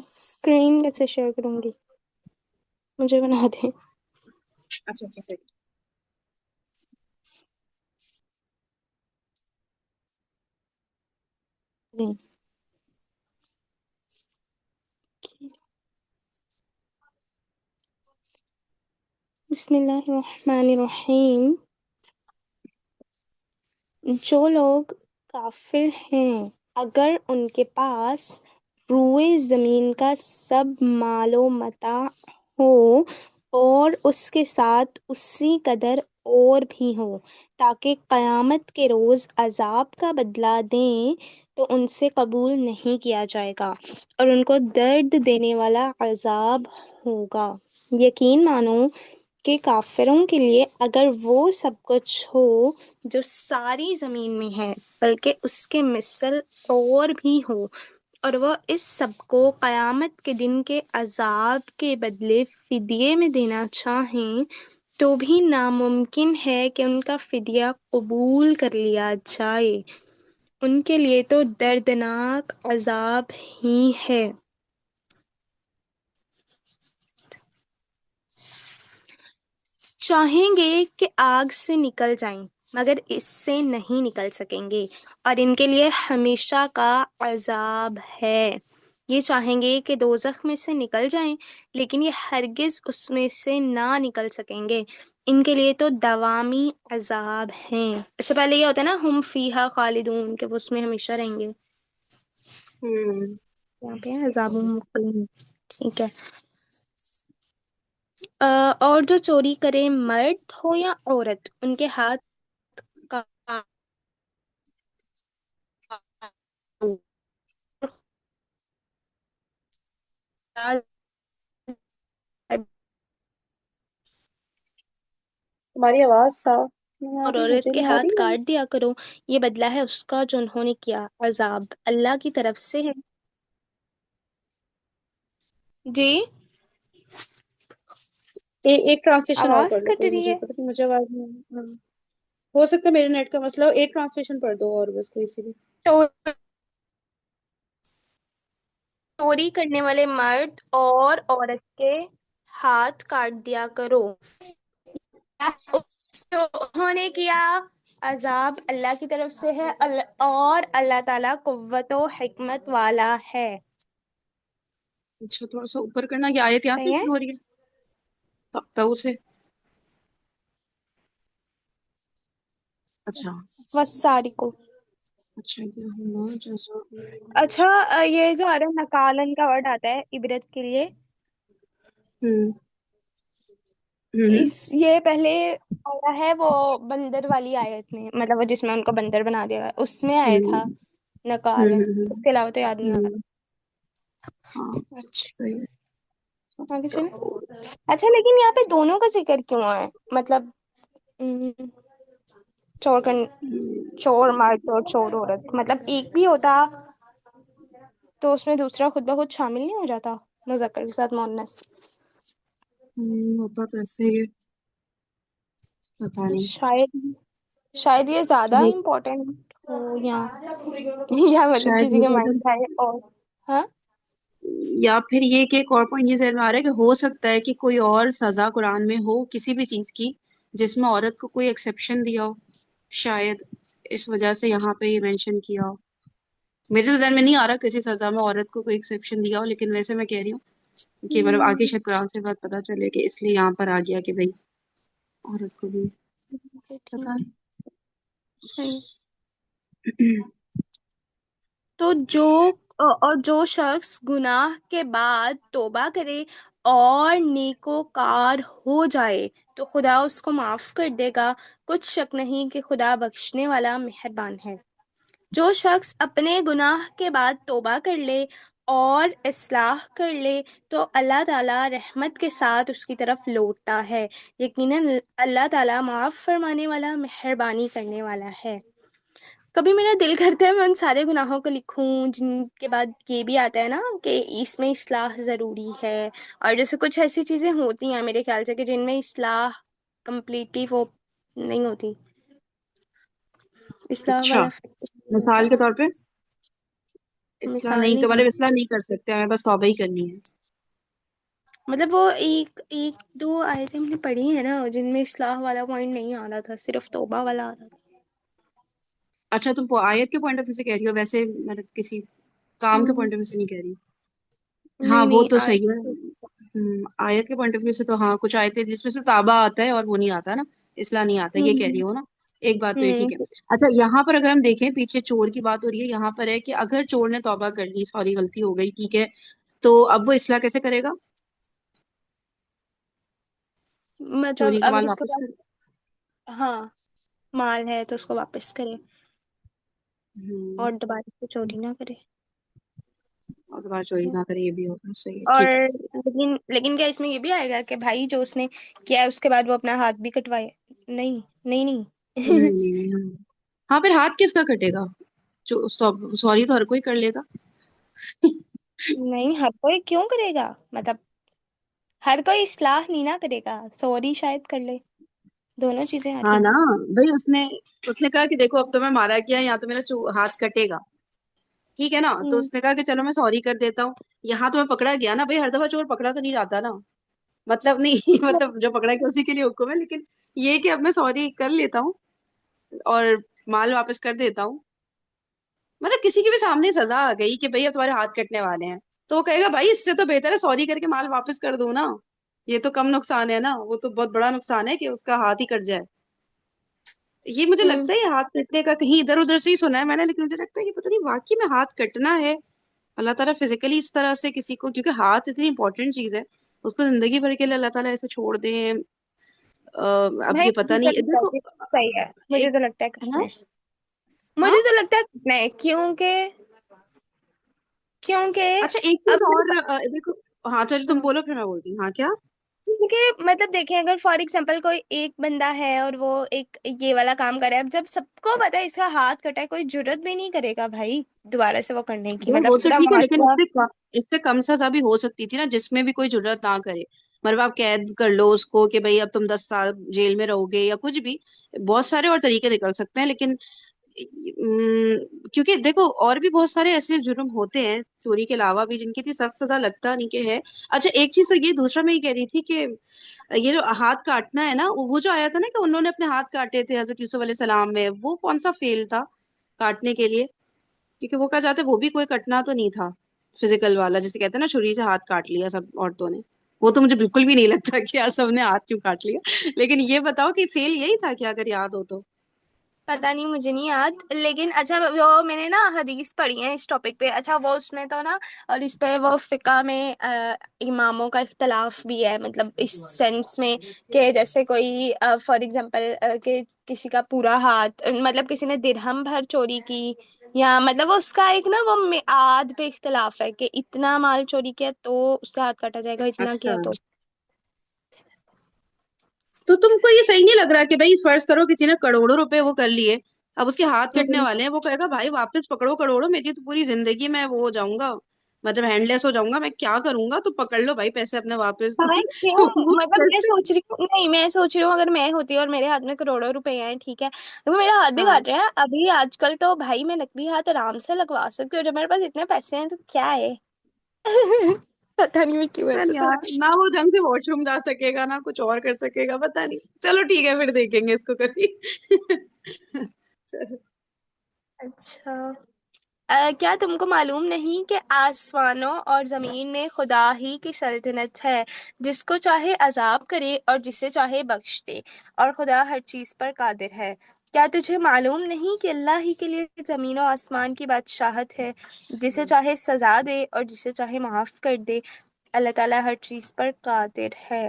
Screen कैसे share करूंगी? मुझे बना दे। अच्छा अच्छा सही। नहीं। बिस्मिल्लाहिर्रहमानिर्रहीम। जो लोग काफिर हैं, अगर उनके पास रुए ज़मीन का सब मालो मता हो और उसके साथ उसी कदर और भी हो, ताकि क़यामत के रोज़ अज़ाब का बदला दें, तो उनसे कबूल नहीं किया जाएगा और उनको दर्द देने वाला अज़ाब होगा। यकीन मानो कि काफिरों के लिए अगर वो सब कुछ हो जो सारी ज़मीन में है, बल्कि उसके मिसल और भी हो, और वह इस सब को क़यामत के दिन के अज़ाब के बदले फ़िदिये में देना चाहें, तो भी नामुमकिन है कि उनका फ़िदिया कबूल कर लिया जाए। उनके लिए तो दर्दनाक अज़ाब ही है। चाहेंगे कि आग से निकल जाएं, मगर इससे नहीं निकल सकेंगे और इनके लिए हमेशा का अजाब है। ये चाहेंगे कि दोज़ख में से निकल जाएं, लेकिन ये हरगिज उसमें से ना निकल सकेंगे। इनके लिए तो दवामी अजाब हैं। अच्छा, पहले ये होता है ना, हम फीहा खालिदून, के वो उसमें हमेशा रहेंगे। हम्म। यहाँ पे है अजाब मुक़ीम। ठीक है। और जो चोरी करे, मर्द हो या औरत, उनके हाथ का तुम्हारी आवाज साफ नहीं आ और रही, औरत मुझे के नहीं आ हाथ रही है। काट दिया करो। ये बदला है उसका जो उन्होंने किया। अजाब अल्लाह की तरफ से है। जी। एक ट्रांसलेशन और आवाज पढ़ लो कट कोई, रही मुझे है। पता नहीं, मुझे आवाज नहीं हाँ। हो सकता है मेरे नेट का मसला हो, एक ट्रांसलेशन पढ़ दो और बस कोई सी भी। चो- चोरी करने वाले मर्द और औरत के हाथ काट दिया करो। जो उन्होंने किया, अजाब अल्लाह की तरफ से है। और अल्लाह ताला कुव्वत व हिकमत वाला है। अच्छा थोड़ा सा ऊपर करना, ये आयत यहाँ से सही है। शुरू हो रही है। ताऊ से। अच्छा। वसारी को। अच्छा ये हुआ जैसा। अच्छा, ये जो आ रहा है नकालन का वर्ड आता है इबरत के लिए। हम्म हम्म इस ये पहले आया है वो बंदर वाली आयत में, मतलब वो जिसमें उनको बंदर बना दिया गया, उसमें आया था हम्म नकालन। हम्म उसके अलावा तो याद नहीं आ हम्म, रहा। हाँ अच्छा, सही है। आगे चले। तो अच्छा, लेकिन यहाँ पे दोनों का जिक्र क्यों है? मतलब हम्म, चोर कर चोर मर्द और चोर औरत, मतलब एक भी होता तो उसमें दूसरा खुद ब खुद शामिल नहीं हो जाता, मुज़क्कर के साथ मुअन्नस। होता तो ऐसे ही है, पता नहीं। शायद शायद ये ज्यादा ये इम्पोर्टेंट हो या मतलब शायद किसी ये के ज्यादा, माइंड आए और। हाँ। या फिर ये कि एक और पॉइंट ये जहन में आ रहा है कि हो सकता है कि कोई और सजा कुरान में हो किसी भी चीज की जिसमें औरत को कोई एक्सेप्शन दिया हो, शायद इस वजह से यहाँ पे ये मेंशन किया हो। मेरे तो जहन में नहीं आ रहा किसी सजा में औरत को कोई एक्सेप्शन दिया हो, लेकिन वैसे मैं कह रही हूँ कि मतलब आगे हम्म, शायद कुरान से बात पता चले कि इसलिए यहाँ पर आ गया कि भाई औरत को भी। ठीक पता है। नहीं। तो और जो शख्स गुनाह के बाद तौबा करे और नेकोकार हो जाए, तो खुदा उसको माफ कर देगा। कुछ शक नहीं कि खुदा बख्शने वाला मेहरबान है। जो शख्स अपने गुनाह के बाद तौबा कर ले और इस्लाह कर ले, तो अल्लाह ताला रहमत के साथ उसकी तरफ लौटता है। यकीनन अल्लाह ताला माफ फरमाने वाला, मेहरबानी करने वाला है। कभी मेरा दिल करता है मैं उन सारे गुनाहों को लिखूं जिनके बाद ये भी आता है ना कि इसमें इस्लाह ज़रूरी है। और जैसे कुछ ऐसी चीज़ें होती हैं मेरे ख्याल से कि जिनमें इस्लाह कंप्लीटली वो नहीं होती, इस्लाह अच्छा, वाला फैक्टर नहीं होता। मिसाल के तौर पे। इसला मिसाल नहीं नहीं कर, बन मतलब इसला सकती। नहीं कर सकते, हमें बस तौबा ही करनी है। मतलब वो एक एक दो आयतें हमने पढ़ी है ना जिनमें इस्लाह वाला पॉइंट नहीं आ रहा था, सिर्फ तौबा वाला आ रहा था। अच्छा, तुम आयत के पॉइंट ऑफ व्यू से कह रही हो, वैसे मतलब किसी काम के हम्म। पॉइंट ऑफ व्यू से नहीं कह रही। हाँ नहीं वो नहीं तो आयत। सही है। आयत के पॉइंट ऑफ व्यू से तो हाँ, कुछ आयतें जिसमें से ताबा आता है और वो नहीं आता ना, इसला नहीं आता, ये कह रही हम्म। हो ना। एक बात तो ये ठीक है। हम्म। अच्छा, यहाँ पर अगर हम देखें, पीछे चोर की बात हो रही है, यहाँ पर है कि अगर चोर ने तौबा कर ली, सॉरी गलती हो गई, ठीक है, तो अब वो इसला कैसे करेगा? मतलब चोरी का अगर माल उसके वापस पास, कर। हाँ, माल है तो उसको वापस करे हम्म। और दोबारा से चोरी ना करे। और दोबारा चोरी ना करे, ये भी होगा, सही है, और ठीक है। लेकिन लेकिन क्या इसमें ये भी आएगा कि भाई जो उसने किया है उसके बाद वो अपना हाथ भी कटवाए? नहीं नहीं नहीं नहीं। नहीं नहीं, हाँ। हाँ, फिर हाथ किसका कटेगा? जो सॉरी तो हर कोई कर लेगा। नहीं, हर कोई क्यों करेगा? मतलब हर कोई इस्लाह नहीं ना करेगा, सॉरी शायद कर ले, दोनों चीजें आ रही हाँ हैं। ना। भाई उसने उसने कहा कि देखो अब तो मैं मारा गया, या तो मेरा हाथ कटेगा, ठीक है ना, तो हम्म। उसने कहा कि चलो मैं सॉरी कर देता हूँ। यहाँ तो मैं पकड़ा गया ना भाई, हर दफा चोर पकड़ा तो नहीं जाता ना। मतलब नहीं मतलब जो पकड़ा गया उसी के लिए हुक्म है, लेकिन ये कि अब मैं सॉरी कर लेता हूँ और माल वापस कर देता हूँ। मतलब किसी के भी सामने सजा आ गई कि भाई अब तुम्हारे हाथ कटने वाले हैं, तो वो कहेगा भाई इससे तो बेहतर है सॉरी करके माल वापस कर दो ना। ये तो कम नुकसान है ना, वो तो बहुत बड़ा नुकसान है कि उसका हाथ ही कट जाए। ये मुझे हम्म। लगता है ये हाथ कटने का कहीं इधर उधर से ही सुना है मैंने, लेकिन मुझे लगता है कि पता नहीं वाकई में हाथ कटना है। अल्लाह ताला फिजिकली इस तरह से किसी को, क्योंकि हाथ इतनी इंपॉर्टेंट चीज है, उसको जिंदगी भर के लिए अल्लाह ताला ऐसे छोड़ दे। अब भाई ये मुझे पता तो नहीं, लगता है देखो कि सही है, मुझे एक तो लगता है है करना ना। है। हाँ। मुझे तो लगता है करना है क्योंकि क्योंकि अच्छा एक चीज अब और, देखो। हाँ चलो तुम हाँ, बोलो फिर मैं बोलती हूँ, हाँ क्या? क्योंकि मतलब देखें, अगर फॉर एग्जांपल कोई एक बंदा है और वो एक ये वाला काम कर रहा है, अब जब सबको पता है इसका हाथ कटा है, कोई जुर्रत भी नहीं करेगा भाई दोबारा से वो करने की, यार मतलब वो तो पूरा ठीक है, लेकिन मामला। इससे कम सजा भी हो सकती थी ना, जिसमें भी कोई जुर्रत ना करे। मतलब आप कैद कर लो उसको कि भाई अब तुम 10 साल जेल में रहोगे या कुछ भी। बहुत सारे और तरीके निकल सकते हैं, लेकिन क्योंकि देखो और भी बहुत सारे ऐसे जुर्म होते हैं चोरी के अलावा भी, जिनकी इतनी सख्त सजा लगता नहीं कि है। अच्छा एक चीज तो ये, दूसरा मैं ये कह रही थी कि ये जो हाथ काटना है ना, वो जो आया था ना कि उन्होंने अपने हाथ काटे थे हजरत यूसुफ अलैहि सलाम में, वो कौन सा फेल था काटने के लिए? क्योंकि वो कहा जाता है वो भी कोई कटना तो नहीं था फिजिकल वाला, जिसे कहते हैं ना छुरी से हाथ काट लिया सब औरतों ने। वो तो मुझे बिल्कुल भी नहीं लगता कि यार सबने हाथ क्यों काट लिया। लेकिन ये बताओ कि फेल यही था क्या, अगर याद हो तो? पता नहीं, मुझे नहीं याद, लेकिन अच्छा वो मैंने ना हदीस पढ़ी है इस टॉपिक पे। अच्छा वो उसमें तो ना, और इस पे वो फिका में इमामों का इख्तलाफ भी है, मतलब इस सेंस में कि जैसे कोई फॉर एग्जांपल कि किसी का पूरा हाथ, मतलब किसी ने दिरहम भर चोरी की, या मतलब उसका एक ना वो आद पे इख्तलाफ है कि इतना माल चोरी किया तो उसका हाथ काटा जाएगा, इतना अच्छा, किया तो। तो तुमको ये सही नहीं लग रहा कि भाई फर्ज करो किसी ने करोड़ों रुपए वो कर लिए, अब उसके हाथ कटने हम्म। वाले हैं, वो कहेगा भाई वापस पकड़ो करोड़ों, मेरी तो पूरी जिंदगी में वो हो जाऊंगा, मतलब हैंडलेस हो जाऊंगा, मैं क्या करूंगा, तो पकड़ लो भाई पैसे अपने वापस। हाँ क्यों? वो मतलब मैं कैसे? सोच रही हूँ, नहीं मैं सोच रही हूँ अगर मैं होती और मेरे हाथ में करोड़ों रुपए हैं, ठीक है, वो मेरा हाथ भी हाँ। काट रहे हैं अभी आजकल, तो भाई मैं नकली हाथ आराम से लगवा सकती हूँ, जब मेरे पास इतने पैसे हैं तो क्या है। पता नहीं मैं क्यों पता ऐसे नहीं कर। यार, ना वो ढंग से वॉशरूम जा सकेगा ना कुछ और कर सकेगा, पता नहीं, चलो ठीक है फिर देखेंगे इसको कभी। चलो। अच्छा, क्या तुमको मालूम नहीं कि आसमानों और जमीन में खुदा ही की सल्तनत है, जिसको चाहे अजाब करे और जिसे चाहे बख्श दे, और खुदा हर चीज पर कादिर है। क्या तुझे मालूम नहीं कि अल्लाह ही के लिए जमीन और आसमान की बादशाहत है, जिसे चाहे सजा दे और जिसे चाहे माफ कर दे। अल्लाह ताला हर चीज पर कादिर है।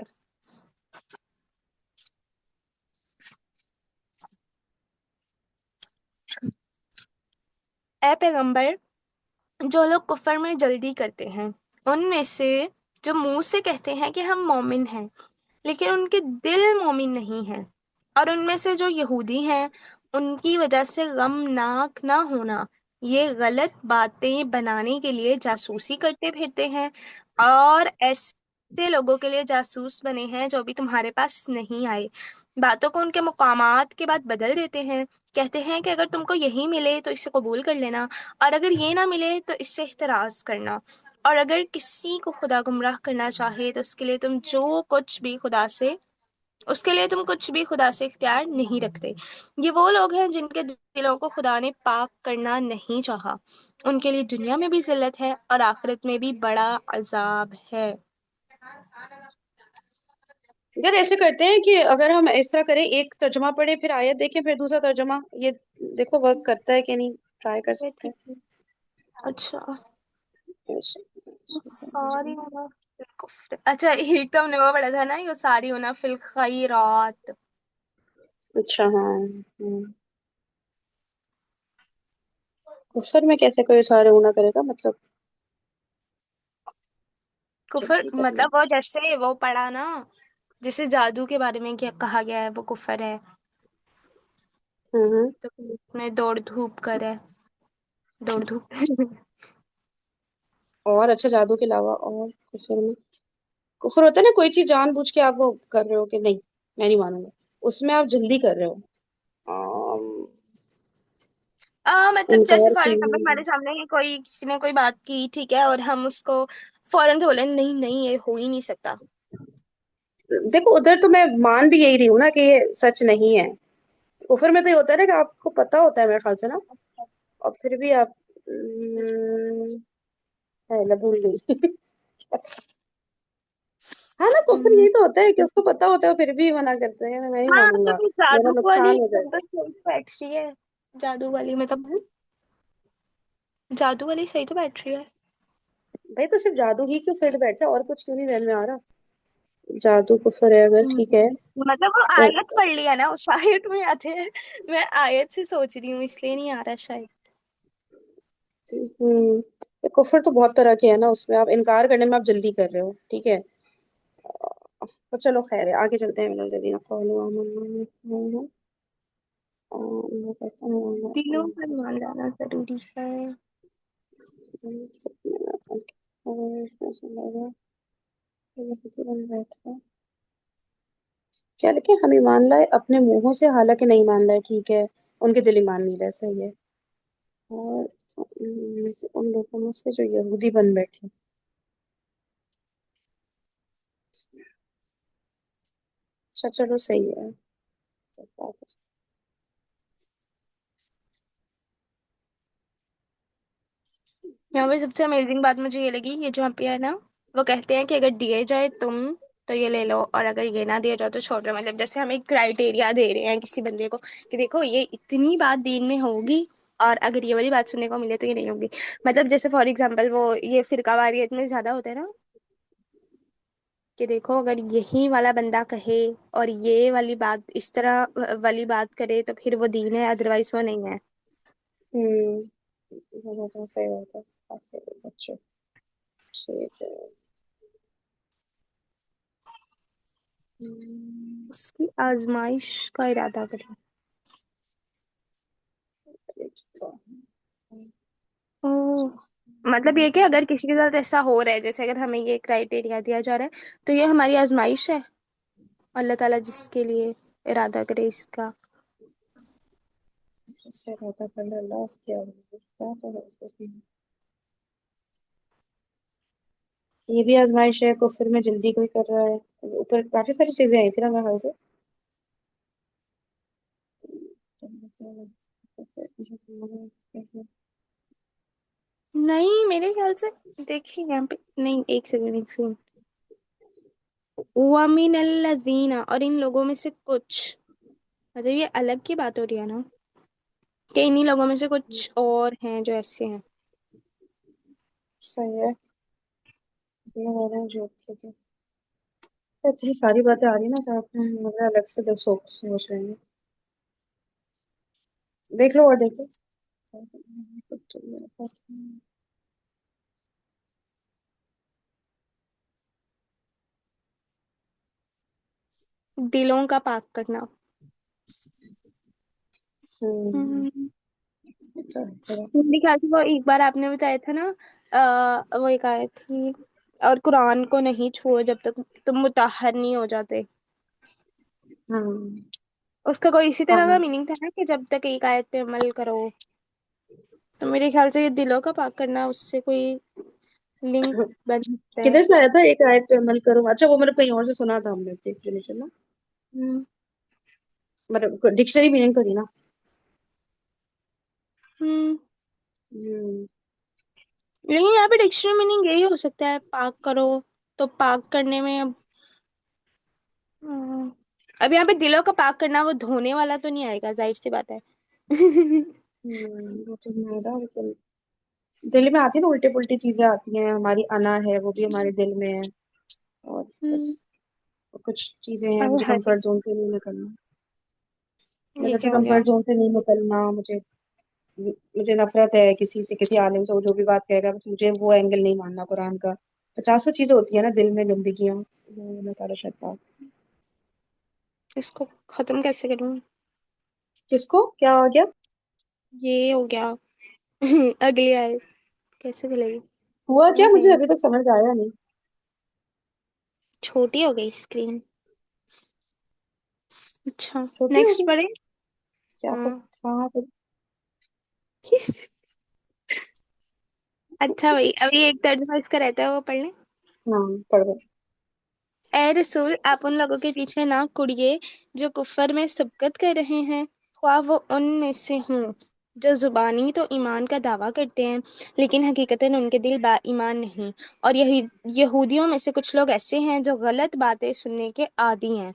ए पैगंबर, जो लोग कुफर में जल्दी करते हैं उनमें से, जो मुंह से कहते हैं कि हम मोमिन हैं लेकिन उनके दिल मोमिन नहीं हैं, और उनमें से जो यहूदी हैं उनकी वजह से गमनाक ना होना, ये गलत बातें बनाने के लिए जासूसी करते फिरते हैं, और ऐसे लोगों के लिए जासूस बने हैं जो भी तुम्हारे पास नहीं आए, बातों को उनके मुकामात के बाद बदल देते हैं, कहते हैं कि अगर तुमको यही मिले तो इसे कबूल कर लेना, और अगर ये ना मिले तो इससे इhtराज करना, और अगर किसी को खुदा गुमराह करना चाहे तो उसके लिए तुम कुछ भी खुदा से इख्तियार नहीं रखते। ये वो लोग हैं जिनके दिलों को खुदा ने पाक करना नहीं चाहा। उनके लिए दुनिया में भी जिल्लत है और आखिरत में भी बड़ा अजाब है। यार ऐसे करते हैं कि अगर हम इस तरह करें, एक तर्जुमा पढ़े फिर आयत देखें फिर दूसरा तर्जुमा, ये देखो वर्क करता है कि नहीं, ट्राई कर ये सकते ठीक हैं। है। अच्छा, ऐसे- सारी होना फिल कुफ्र, अच्छा एक तो हमने वो पढ़ा था ना, ये सारी होना फिल खैरात। अच्छा हाँ। कुफर में कैसे कोई सारे गुना करेगा मतलब, कुफर जल्दी करना। मतलब वो जैसे वो पढ़ा ना, जैसे जादू के बारे में क्या कहा गया है वो कुफर है, हम्म। तो फिर उसमें दौड़ धूप कर है, दौड़ धूप और अच्छा, जादू के अलावा और कुफर में, कुफर होता है ना कोई चीज जानबूझ के आप वो कर रहे हो कि नहीं मैं नहीं मानूंगा, उसमें आप जल्दी कर रहे हो। मतलब जैसे इनकार फॉर एग्जाम्पल करना। हमारे सामने ही कोई किसी ने कोई बात की, ठीक है, और हम उसको फौरन से बोले नहीं नहीं ये हो ही नहीं सकता। देखो उधर तो मैं मान भी यही रही हूँ ना कि ये सच नहीं है। कुफर में तो ये होता है ना कि आपको पता होता है मेरे ख्याल से ना, और फिर भी आप है ना, भूल गई। हाँ ना, कुफर हम्म, यही तो होता है कि उसको पता होता है फिर भी मना करते हैं, मैं नहीं हाँ तो मानूंगा, फिर मेरा जादू वाली नुकसान हो एकदम जाएगा। तो सही बैठ रही है, जादू वाली मतलब जादू वाली सही तो बैठ रही है। भाई तो सिर्फ जादू ही क्यों फिट बैठा है, और कुछ क्यों नहीं ध्यान में आ रहा। जादू कुफर है अगर, ठीक है। मतलब वो और आयत पढ़ लिया ना, उस आयत में आते हैं। मैं आयत से सोच रही हूँ इसलिए नहीं आ रहा शायद। ये कुफर तो बहुत तरह के है ना, उसमें आप इनकार करने में आप जल्दी कर रहे हो, ठीक है। तो चलो खैर है, आगे चलते हैं। दिलों पर ईमान लाना जरूरी है। क्या लिखे, हम ईमान लाए अपने मुंहों से, हालांकि नहीं मान लाए, ठीक है। उनके दिल ईमान नहीं लाए, सही है। और उनमें उन लोगों में से जो यहूदी बन बैठे। अच्छा चलो सही है। यहाँ पे सबसे अमेजिंग बात मुझे ये लगी, ये जो यहाँ पे है ना, वो कहते हैं कि अगर दिए जाए तुम तो ये ले लो, और अगर ये ना दिया जाए तो छोड़ दो। मतलब जैसे हम एक क्राइटेरिया दे रहे हैं किसी बंदे को कि देखो ये इतनी बात दीन में होगी, और अगर ये वाली बात सुनने को मिले तो ये नहीं होगी। मतलब जैसे फॉर एग्जाम्पल वो ये फिरका वारियत में ज्यादा होता है ना, कि देखो अगर यही वाला बंदा कहे और ये वाली बात इस तरह वाली बात करे तो फिर वो दीन है, अदरवाइज वो नहीं है। हम्म। तो सही बात है। ऐसे बच्चे, ठीक है। हम्म, उसकी आजमाइश का इरादा करें। ओह, मतलब ये कि अगर किसी के साथ ऐसा हो रहा है, जैसे अगर हमें ये क्राइटेरिया दिया जा रहा है तो ये हमारी आजमाइश है, अल्लाह ताला जिसके लिए इरादा करे इसका। इससे पता कर अल्लाह उसकी क्या तो है उसकी। ये भी आजमाइश है, कुफर में जल्दी कोई कर रहा है। ऊपर काफी सारी चीजें आई थी ना मेरे ख्याल से। नहीं मेरे ख्याल से, देखिए यहाँ पे नहीं, एक सेकंड एक सेकंड। वमिनल्लज़ीना, और इन लोगों में से कुछ, मतलब ये अलग की बात हो रही है ना, कि इन्हीं लोगों में से कुछ और हैं जो ऐसे हैं। सही है। ये हो रहा है जो, ठीक है। तो इतनी सारी बातें आ रही है ना साथ में, मुझे अलग से जब सोच रहे हैं। देख लो और देखो। दिलों का पाक करना। हम्म। हम्म, अच्छा, थोड़ा। मेरे ख्याल से वो एक बार आपने बताया था ना, वो एक आयत थी, और कुरान को नहीं छुओ जब तक तुम मुतहहर नहीं हो जाते। हाँ उसका कोई इसी तरह का हाँ। मीनिंग था ना कि जब तक एक आयत पे अमल करो। तो मेरे ख्याल से ये दिलों का पाक करना उससे कोई लिंक बन सकता है। किधर से आया था एक आयत पे अमल करो? अच्छा, वो मतलब कहीं और से सुना था हमने डेफिनेशन ना। हम्म। मतलब डिक्शनरी मीनिंग तो नहीं ना? हम्म। हम्म। लेकिन यहाँ पे डिक्शनरी मीनिंग यही हो सकता है, पाक करो। तो पाक करने में हम्म, अब यहाँ पे दिलों का पाक करना वो धोने वाला तो नहीं आएगा, जाहिर सी बात है। वो तो नहीं आ रहा, लेकिन दिल में आती है ना, उल्टी पुल्टी चीजें आती हैं, हमारी अना है वो भी हमारे दिल में है। और बस हम्म। कुछ चीजें हैं, हाय मुझे हाय, कंफर्ट जोन से नहीं निकलना। ये मुझे तो क्या हो गया? कंफर्ट जोन से नहीं निकलना। मुझे नफरत है किसी से, किसी आलिम से, वो जो भी बात कहेगा मुझे वो एंगल नहीं मानना कुरान का। पचासों चीजें होती है ना दिल में, गंदगियां, वो मैं सारा शैतान। इसको खत्म कैसे करूँ? किसको क्या हो गया? ये हो गया। अगली आय कैसे मिलेगी? हुआ हाय क्या, मुझे हाय, अभी तक समझ आया नहीं। छोटी हो गई स्क्रीन। अच्छा, छोटी हो नेक्स्ट गई? पढ़े। क्या हाँ। पता कहाँ से। अच्छा भाई, अभी एक तर्जुमा इसका रहता है, वो पढ़ लें। हाँ, पढ़ गए। ए रसूल, आप उन लोगों के पीछे ना कुड़िए जो कुफर में सबकत कर रहे हैं, ख्वाह वो उनमें से हों जो जुबानी तो ईमान का दावा करते हैं लेकिन हकीकतन उनके दिल बा ईमान नहीं। और यहूदियों में से कुछ लोग ऐसे हैं जो गलत बातें सुनने के आदी हैं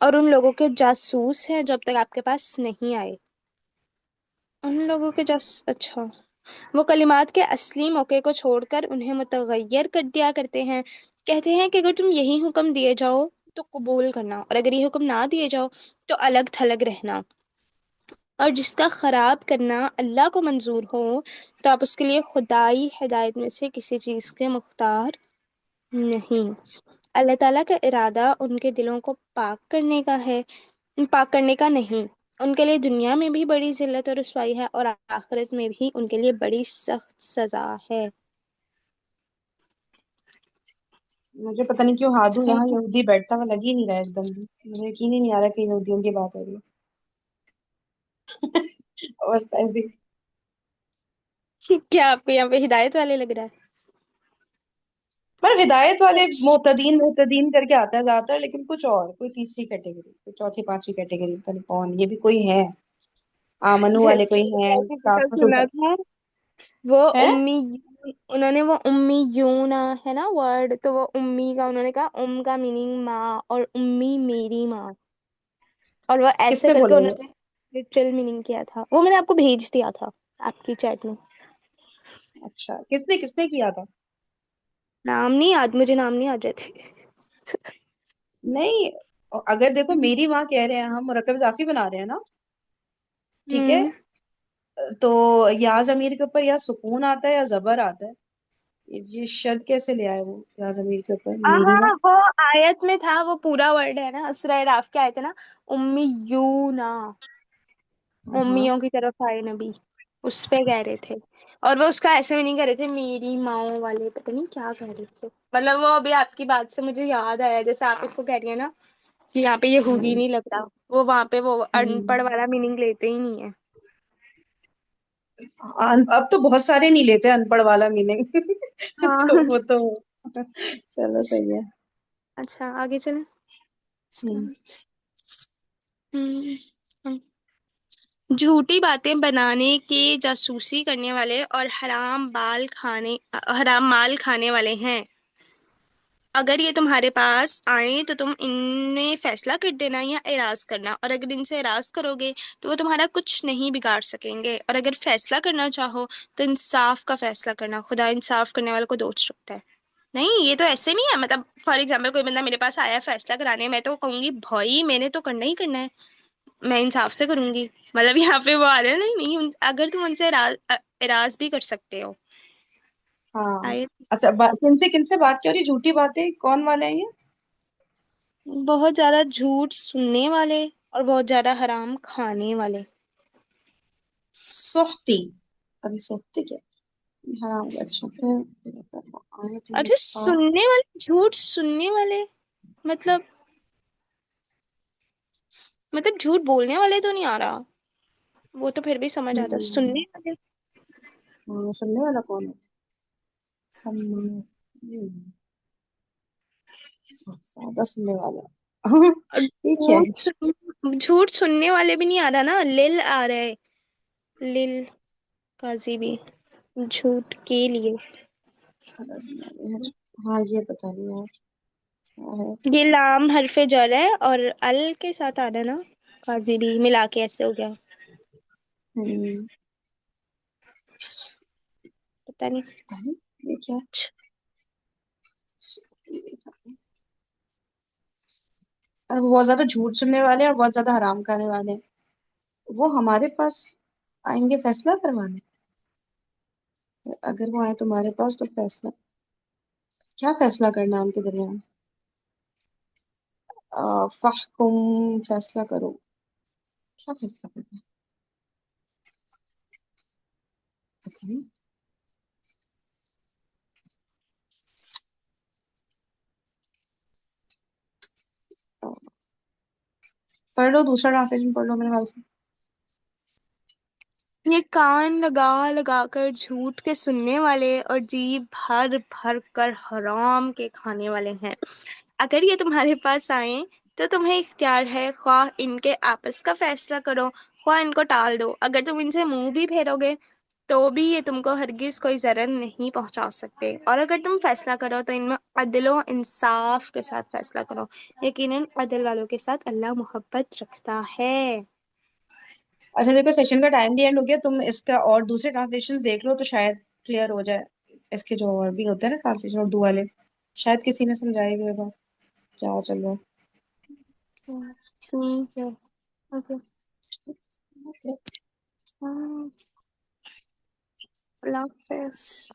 और उन लोगों के जासूस हैं जब तक आपके पास नहीं आए। उन लोगों के जास अच्छा, वो कलिमात के असली मौके को छोड़कर उन्हें मुतगय्यर कर दिया करते हैं। कहते हैं कि अगर तुम यही हुक्म दिए जाओ तो कबूल करना, और अगर ये हुक्म ना दिए जाओ तो अलग थलग रहना। और जिसका खराब करना अल्लाह को मंजूर हो तो आप उसके लिए खुदाई हिदायत में से किसी चीज़ के मुख्तार नहीं। अल्लाह ताला का इरादा उनके दिलों को पाक करने का है, पाक करने का नहीं। उनके लिए दुनिया में भी बड़ी जिल्लत और रुसवाई है और आखिरत में भी उनके लिए बड़ी सख्त सजा है। मुझे पता नहीं क्यों हादू अच्छा। यहाँ यहूदी बैठता हुआ लग ही नहीं रहा है एकदम भी। मुझे यकीन ही नहीं आ रहा कि यहूदियों की बात हो रही है। और ऐसे। क्या आपको यहाँ पे हिदायत वाले लग रहा है? पर हिदायत वाले मोहतदीन मोहतदीन करके आता है ज्यादातर, लेकिन कुछ और कोई तीसरी कैटेगरी, कोई चौथी पांचवी कैटेगरी, पता नहीं कौन, ये भी कोई है। आमनू वाले जैसे कोई हैं। जैसे मैंने काफिर सुना था, वो है। उम्मी, उन्होंने वो उम्मी यूना है ना वर्ड, तो वो उम्मी का उन्होंने कहा उम का मीनिंग माँ और उम्मी मेरी माँ, और वो ऐसे किसने करके बोले ये? उन्होंने लिटरल मीनिंग किया था। वो मैंने आपको भेज दिया था आपकी चैट में। अच्छा, किसने किसने किया था? नाम नहीं याद, मुझे नाम नहीं याद रहते। नहीं, अगर देखो मेरी माँ कह रहे हैं, हम मुरक्कब इजाफी बना रहे हैं ना, ठीक है, हम्म। तो या जमीर के ऊपर या सुकून आता है या जबर आता है। ये शद कैसे ले आए वो या जमीर के ऊपर, मेरी माँ। हाँ, वो आयत में था, वो पूरा वर्ड है ना, सूरह राफ की आयत है ना, उम्मी यू ना, हाँ। उम्मियों की तरफ आए नबी, उस पे कह रहे थे। और वो उसका ऐसे में नहीं कर रहे थे, मेरी माओ वाले पता नहीं क्या कह रहे थे। मतलब वो अभी आपकी बात से मुझे याद आया, जैसे आप इसको कह रही है ना कि यहाँ पे यहूदी हम्म। नहीं लग रहा, वो वहां पे वो अनपढ़ हम्म। वाला मीनिंग लेते ही नहीं है। अब तो बहुत सारे नहीं लेते अनपढ़ वाला मीनिंग। तो हाँ। वो तो चलो सही है। अच्छा, आगे चलें। हम्म। हम्म। झूठी बातें बनाने के जासूसी करने वाले और हराम माल खाने वाले हैं। अगर ये तुम्हारे पास आए तो तुम इनमें फैसला कर देना या एराज करना, और अगर इनसे एराज करोगे तो वो तुम्हारा कुछ नहीं बिगाड़ सकेंगे, और अगर फैसला करना चाहो तो इंसाफ का फैसला करना, खुदा इंसाफ करने वालों को दोस्त रखता है। नहीं, ये तो ऐसे नहीं है, मतलब फॉर एग्जाम्पल कोई बंदा मेरे पास आया फैसला कराने, मैं तो कहूंगी भाई मैंने तो करना ही करना है, मैं इंसाफ से करूंगी। मतलब यहाँ पे वो आ रहा है, नहीं नहीं अगर तुम उनसे एराज भी कर सकते हो। हाँ। आए, अच्छा, किनसे किनसे बात की, और ये झूठी बातें कौन वाले हैं ये? बहुत ज्यादा झूठ सुनने वाले और बहुत ज्यादा हराम खाने वाले। सोहती। अभी सोहती क्या? हाँ, अच्छा फिर आए थे मेरे अच्छा, पास। सुनने वाले, झूठ सुनने वाले मतलब मतलब झूठ बोलने वाले तो नहीं आ रहा, वो तो फिर भी समझ आता, हम्म। सुनने वाले। हाँ, सुनने वाला कौन है? सम्मान। सादा सुनने वाला। और ये क्या है? झूठ सुनने वाले भी नहीं आ रहा ना, लिल आ रहा है। लिल, काजी भी, झूठ के लिए। सादा सुनने वाले यार। हाँ, ये पता नहीं यार क्या है। ये लाम हरफे जर है और अल के साथ आ रहा है ना, काजी भी मिला के ऐसे हो गया। हम्म। पता नहीं। पता नहीं ये क्या है। और वो बहुत ज्यादा झूठ सुनने वाले हैं और बहुत ज्यादा हराम खाने वाले हैं। वो हमारे पास आएंगे फैसला करवाने। अगर वो आए तुम्हारे पास तो फैसला, क्या फैसला करना है उनके दरमियान? फहकुम, फैसला करो। क्या फैसला करना है? पता नहीं। अ, पढ़ लो, दूसरा ट्रांसलेशन पढ़ लो मेरे ख्याल से। ये कान लगा लगा कर झूठ के सुनने वाले और जी भर भर कर हराम के खाने वाले हैं। अगर ये तुम्हारे पास आए तो तुम्हें इख्तियार है, ख्वाह इनके आपस का फैसला करो, ख्वाह इनको टाल दो। अगर तुम इनसे मुंह भी फेरोगे तो भी ये तुमको हरगिज कोई जरर नहीं पहुंचा सकते, और अगर तुम फैसला करो तो इनमें अदलो इंसाफ के साथ फैसला करो। यकीनन अदल वालों के साथ अल्लाह मोहब्बत रखता है। अच्छा देखो, सेशन का टाइम भी एंड हो गया। तुम इसका और दूसरे ट्रांसलेशन देख लो तो शायद क्लियर हो जाए। इसके जो और भी होते हैं ना ट्रांसलेशन उर्दू वाले, शायद किसी ने समझाया भी होगा क्या चल रहा ठीक है। ओके। है। अल्लाह हाफिज़।